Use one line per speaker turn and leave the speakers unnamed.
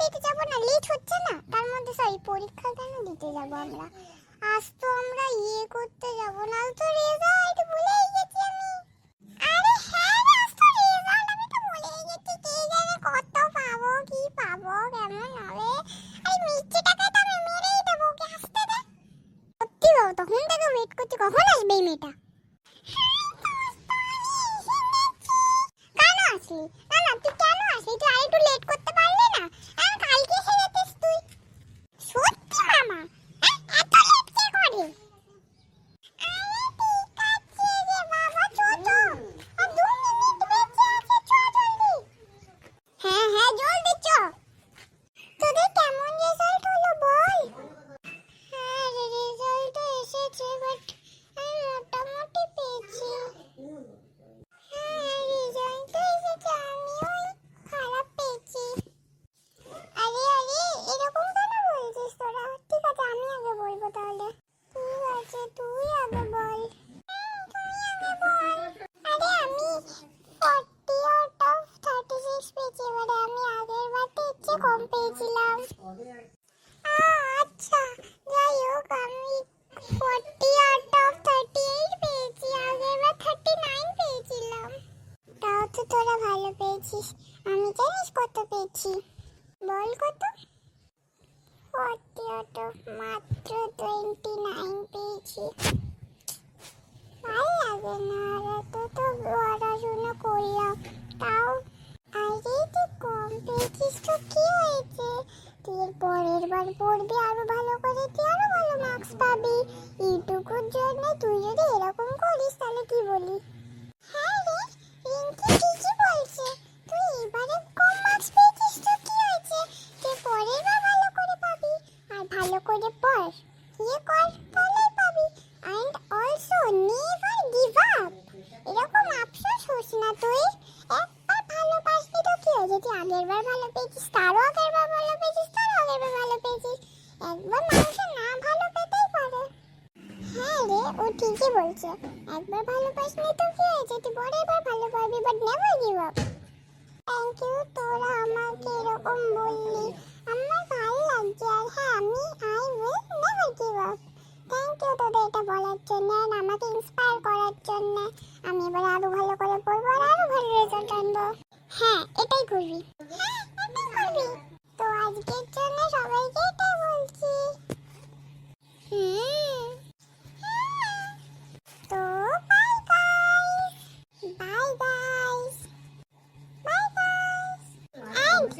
দিতে যাব না, লেট হচ্ছে না? তার মধ্যে সরি পরীক্ষা কেন দিতে যাব আমরা? আজ তো আমরা করতে যাব না, তো রেজাল্ট ভুলেই গেছি আমি। আরে হ্যাঁ রে, আজ তো রেজাল্ট, আমি তো ভুলেই গেছি। কে জানে কত পাবো, কি পাবো, কেমন হবে। আরে মিষ্টি টাকায় তো আমি মেরেই দেবো, ওকে আসতে দে। সত্যি বাবা, তখন থেকে ওয়েট করছি কখন আসবে এই মেয়েটা। কেন আসলি? না না, তুই কেন আসলি? তুই আরেকটু লেট করতে পারলি না? কালকে এসে যেতিস তুই। সত্যি মামা, এত লেট কে করে? আরে ঠিক আছে রে বাবা, চল। আর 2 মিনিট বেঁচে আছে, জলদি। হ্যাঁ হ্যাঁ, জলদি চ। তোদের কেমন রেজাল্ট হলো বল? হ্যাঁ রে, রেজাল্ট তো এসেছে, বাট আমি মোটামুটি পেয়েছি। হ্যাঁ, রেজাল্ট তো এসেছে, আমিও খারাপ পেয়েছি। আরে আরে, এরকম কেন বলছিস তোরা? ঠিক আছে, আমি আগে বলবো তাহলে। ঠিক আছে, তুই আগে বল। তুই আগে বল। আরে আমি 40 আউট অফ 36 পেয়েছি, এবারে আমি আগের বারটা ইচ্ছে কম পেয়েছিলাম। আচ্ছা, যাই হোক, আমি 40 আউট অফ 38 পেয়েছি, আগের বার 39 পেয়েছিলাম। তাও তো তোরা ভালো পেয়েছিস। আমি জানিস কত পেয়েছি? বল কত? 40 আউট অফ মাত্র 29 পেয়েছি। ভালো লাগে না, আর এত তো পড়াশোনা করলাম, তাও। আরে তুই কম পেয়েছিস তো কি হয়েছে? তুই পরের বার পড়বি আরো ভালো করে, তুই আরো ভালো মার্কস পাবি। এইটুকুর জন্য তুই যদি এরকম করিস তাহলে কি বলি? হ্যাঁ রে, রিঙ্কি ঠিকই বলছে। তুই এবারে কম মার্কস পেয়েছিস তো কি হয়েছে? তুই পরের বার ভালো করে পাবি, আর ভালো করে পড়, কর, তাহলেই পাবি। And also never give up. এরকম আফসোস হোস না তুই। একবার ভালো পাসনি তো কি হয়েছে? তুই আগের বার ভালো পেয়েছিস, তারও আগের বার ভালো পেয়েছিস, তারও আগের বার ভালো পেয়েছিস। একবার মানুষের না ভালো পেতেই পারে। হ্যাঁ রে, ও ঠিকই বলছে। একবার ভালো পাসনি তো কি হয়েছে? তুই পরের বার ভালো পাবি, but never give up. Thank you, তোরা আমাকে এরকম বললি, আমার ভালো লাগছে। আর হ্যাঁ, I will never give up. Thank you তোদের এটা বলার জন্য, আর আমাকে ইন্সপায়ার করার জন্য। আমি এবার আরো ভালো করে পড়বো আর আরো ভালো রেজাল্ট আনবো। হ্যাঁ, এটাই করবি। হ্যাঁ, এটাই করবি। তো আজকের জন্য সবাইকে এটাই বলছি। হুম। তো bye guys, bye guys, bye guys. And